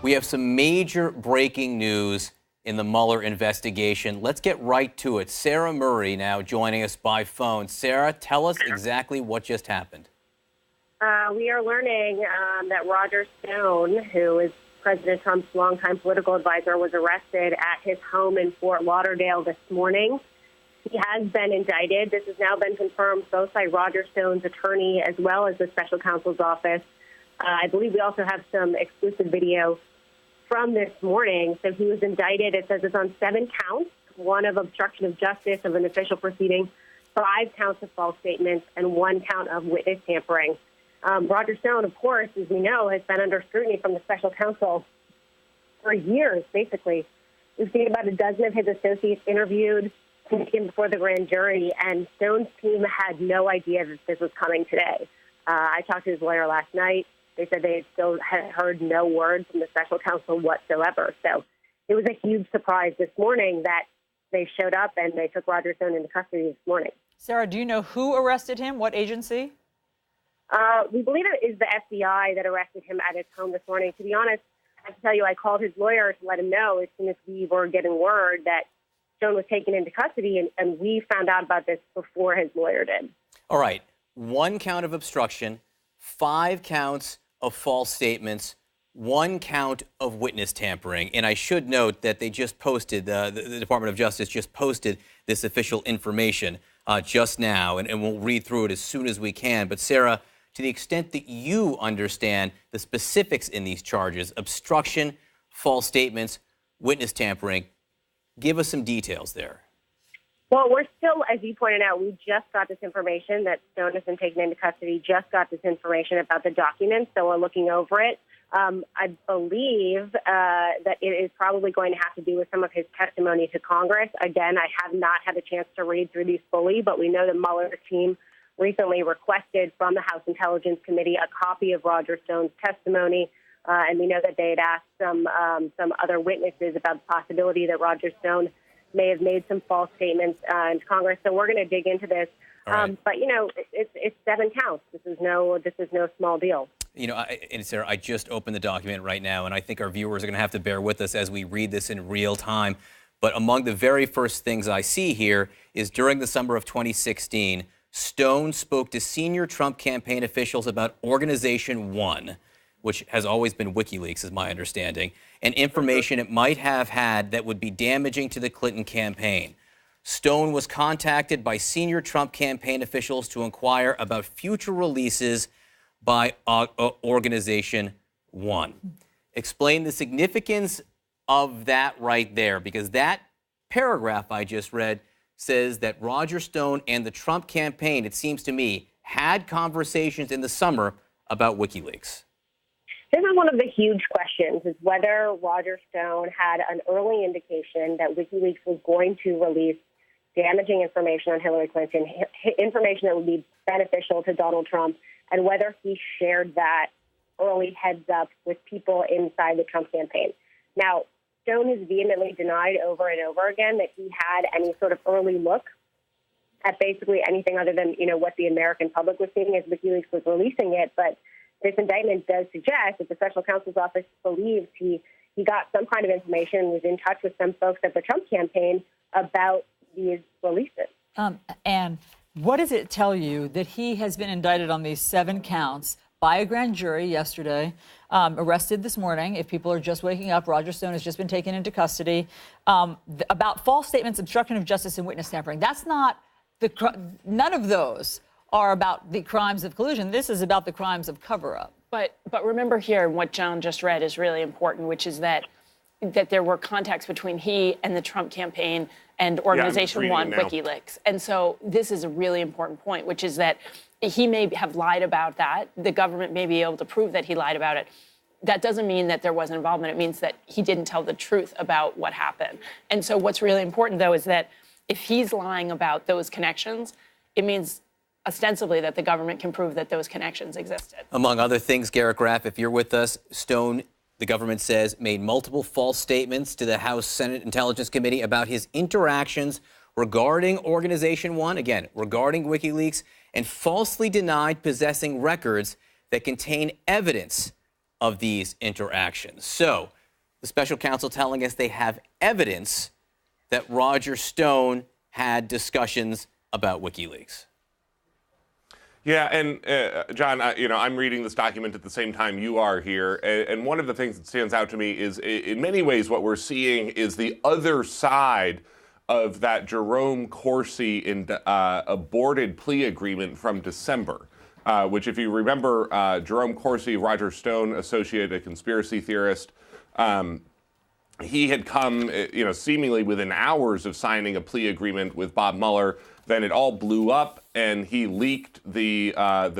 We have some major breaking news in the Mueller investigation. Let's get right to it. Sarah Murray now joining us by phone. Sarah, tell us exactly what just happened. We are learning that Roger Stone, who is President Trump's longtime political advisor, was arrested at his home in Fort Lauderdale this morning. He has been indicted. This has now been confirmed both by Roger Stone's attorney as well as the special counsel's office. I believe we also have some exclusive video from this morning. So he was indicted. It says it's on 7 counts, 1 of obstruction of justice of an official proceeding, 5 counts of false statements, and 1 count of witness tampering. Roger Stone, of course, as we know, has been under scrutiny from the special counsel for years, basically. We've seen about a dozen of his associates interviewed, taken before the grand jury, and Stone's team had no idea that this was coming today. I talked to his lawyer last night. They said they still had heard no word from the special counsel whatsoever. So it was a huge surprise this morning that they showed up and they took Roger Stone into custody this morning. Sarah, do you know who arrested him? What agency? We believe it is the FBI that arrested him at his home this morning. To be honest, I have to tell you, I called his lawyer to let him know as soon as we were getting word that Stone was taken into custody, and we found out about this before his lawyer did. All right. 1 count of obstruction, 5 counts of false statements, 1 count of witness tampering. And I should note that they just posted, the Department of Justice just posted this official information just now, and we'll read through it as soon as we can. But Sarah, to the extent that you understand the specifics in these charges, obstruction, false statements, witness tampering, give us some details there. Well, we're still, as you pointed out, we just got this information that Stone has been taken into custody, just got this information about the documents, so we're looking over it. I believe that it is probably going to have to do with some of his testimony to Congress. Again, I have not had a chance to read through these fully, but we know that Mueller's team recently requested from the House Intelligence Committee a copy of Roger Stone's testimony, and we know that they had asked some other witnesses about the possibility that Roger Stone may have made some false statements in Congress. So we're going to dig into this. Right. But you know, it's 7 counts. This is no small deal. You know, and Sarah, I just opened the document right now, and I think our viewers are going to have to bear with us as we read this in real time. But among the very first things I see here is during the summer of 2016, Stone spoke to senior Trump campaign officials about Organization 1, which has always been WikiLeaks, is my understanding, and information it might have had that would be damaging to the Clinton campaign. Stone was contacted by senior Trump campaign officials to inquire about future releases by Organization 1. Explain the significance of that right there, because that paragraph I just read says that Roger Stone and the Trump campaign, it seems to me, had conversations in the summer about WikiLeaks. This is one of the huge questions, is whether Roger Stone had an early indication that WikiLeaks was going to release damaging information on Hillary Clinton, information that would be beneficial to Donald Trump, and whether he shared that early heads up with people inside the Trump campaign. Now, Stone has vehemently denied over and over again that he had any sort of early look at basically anything other than, you know, what the American public was seeing as WikiLeaks was releasing it. But this indictment does suggest that the special counsel's office believes he got some kind of information, was in touch with some folks at the Trump campaign about these releases. And what does it tell you that he has been indicted on these 7 counts by a grand jury yesterday, arrested this morning? If people are just waking up, Roger Stone has just been taken into custody about false statements, obstruction of justice, and witness tampering. That's not none of those are about the crimes of collusion. This is about the crimes of cover-up. But remember here, what John just read is really important, which is that there were contacts between he and the Trump campaign and Organization 1, WikiLeaks. And so this is a really important point, which is that he may have lied about that. The government may be able to prove that he lied about it. That doesn't mean that there was involvement. It means that he didn't tell the truth about what happened. And so what's really important, though, is that if he's lying about those connections, it means ostensibly that the government can prove that those connections existed. Among other things, Garrett Graff, if you're with us, Stone, the government says, made multiple false statements to the House Senate Intelligence Committee about his interactions regarding Organization 1, again, regarding WikiLeaks, and falsely denied possessing records that contain evidence of these interactions. So the special counsel telling us they have evidence that Roger Stone had discussions about WikiLeaks. Yeah, and John, I'm reading this document at the same time you are here, and one of the things that stands out to me is, in many ways, what we're seeing is the other side of that Jerome Corsi aborted plea agreement from December, which, if you remember, Jerome Corsi, Roger Stone associate, a conspiracy theorist, he had come, seemingly within hours of signing a plea agreement with Bob Mueller. Then it all blew up, and he leaked the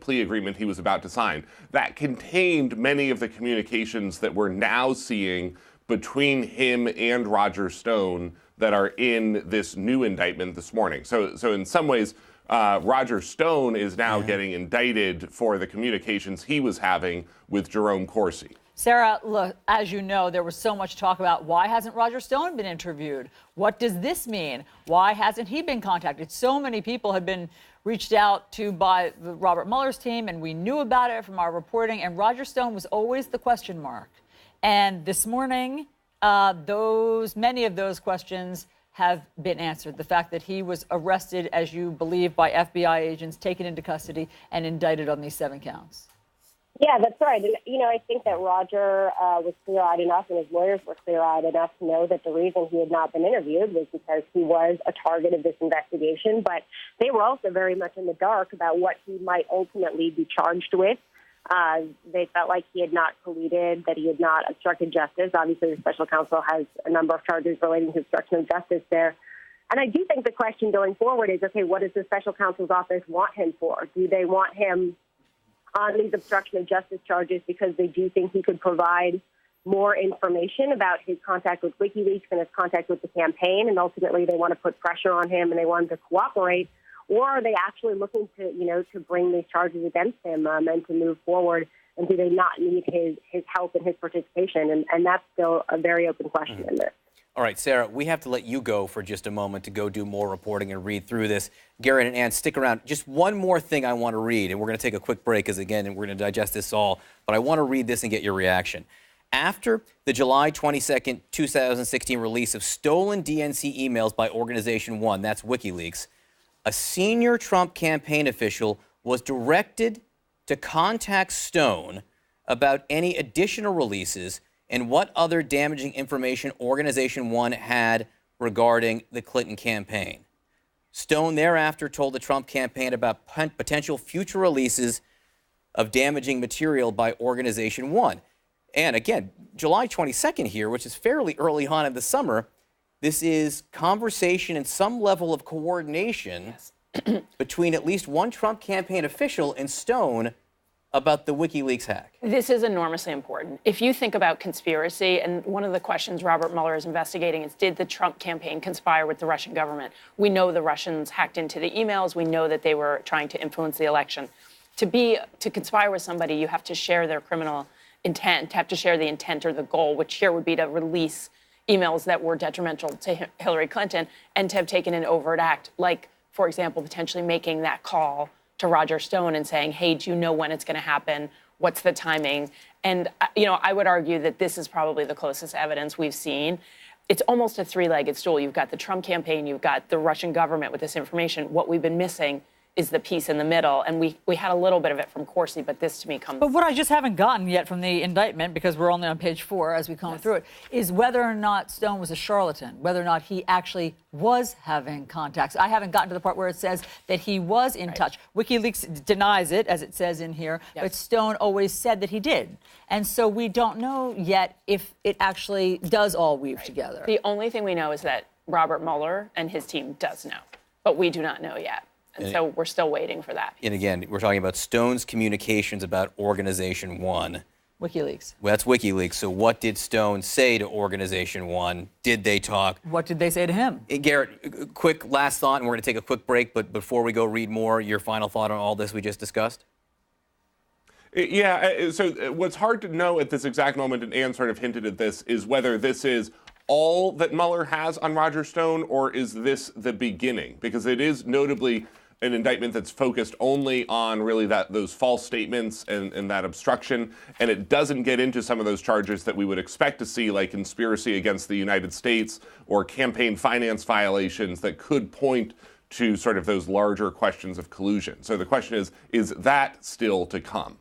plea agreement he was about to sign. That contained many of the communications that we're now seeing between him and Roger Stone that are in this new indictment this morning. So in some ways, Roger Stone is now getting indicted for the communications he was having with Jerome Corsi. Sarah, look, as you know, there was so much talk about why hasn't Roger Stone been interviewed? What does this mean? Why hasn't he been contacted? So many people had been reached out to by Robert Mueller's team, and we knew about it from our reporting, and Roger Stone was always the question mark. And this morning, many of those questions have been answered. The fact that he was arrested, as you believe, by FBI agents, taken into custody, and indicted on these 7 counts. Yeah, that's right. And, I think that Roger was clear-eyed enough, and his lawyers were clear-eyed enough to know that the reason he had not been interviewed was because he was a target of this investigation. But they were also very much in the dark about what he might ultimately be charged with. They felt like he had not colluded, that he had not obstructed justice. Obviously, the special counsel has a number of charges relating to obstruction of justice there. And I do think the question going forward is, okay, what does the special counsel's office want him for? Do they want him on these obstruction of justice charges because they do think he could provide more information about his contact with WikiLeaks and his contact with the campaign, and ultimately they want to put pressure on him and they want him to cooperate? Or are they actually looking to, to bring these charges against him and to move forward? And do they not need his help and his participation? And that's still a very open question in this. All right, Sarah, we have to let you go for just a moment to go do more reporting and read through this. Garrett and Ann, stick around. Just one more thing I want to read, and we're going to take a quick break because, again, we're going to digest this all. But I want to read this and get your reaction. After the July 22nd, 2016 release of stolen DNC emails by Organization 1, that's WikiLeaks, a senior Trump campaign official was directed to contact Stone about any additional releases and what other damaging information Organization 1 had regarding the Clinton campaign. Stone thereafter told the Trump campaign about potential future releases of damaging material by Organization 1. And again, July 22nd here, which is fairly early on in the summer, this is conversation and some level of coordination between at least one Trump campaign official and Stone about the WikiLeaks hack. This is enormously important. If you think about conspiracy, and one of the questions Robert Mueller is investigating is, did the Trump campaign conspire with the Russian government? We know the Russians hacked into the emails. We know that they were trying to influence the election. To conspire with somebody, you have to share their criminal intent, have to share the intent or the goal, which here would be to release emails that were detrimental to Hillary Clinton, and to have taken an overt act, like, for example, potentially making that call to Roger Stone and saying, hey, do you know when it's going to happen? What's the timing? And, I would argue that this is probably the closest evidence we've seen. It's almost a 3-legged stool. You've got the Trump campaign, you've got the Russian government with this information. What we've been missing is the piece in the middle. And we had a little bit of it from Corsi, but this to me comes... But what I just haven't gotten yet from the indictment, because we're only on page 4 as we comb through it, is whether or not Stone was a charlatan, whether or not he actually was having contacts. I haven't gotten to the part where it says that he was in touch. WikiLeaks denies it, as it says in here, but Stone always said that he did. And so we don't know yet if it actually does all weave together. The only thing we know is that Robert Mueller and his team does know, but we do not know yet. And so we're still waiting for that. And again, we're talking about Stone's communications about Organization 1. WikiLeaks. Well, that's WikiLeaks. So what did Stone say to Organization 1? Did they talk? What did they say to him? Garrett, quick last thought, and we're going to take a quick break. But before we go read more, your final thought on all this we just discussed? Yeah, so what's hard to know at this exact moment, and Ann sort of hinted at this, is whether this is all that Mueller has on Roger Stone, or is this the beginning? Because it is notably an indictment that's focused only on really those false statements and that obstruction, and it doesn't get into some of those charges that we would expect to see, like conspiracy against the United States or campaign finance violations that could point to sort of those larger questions of collusion. So the question is that still to come?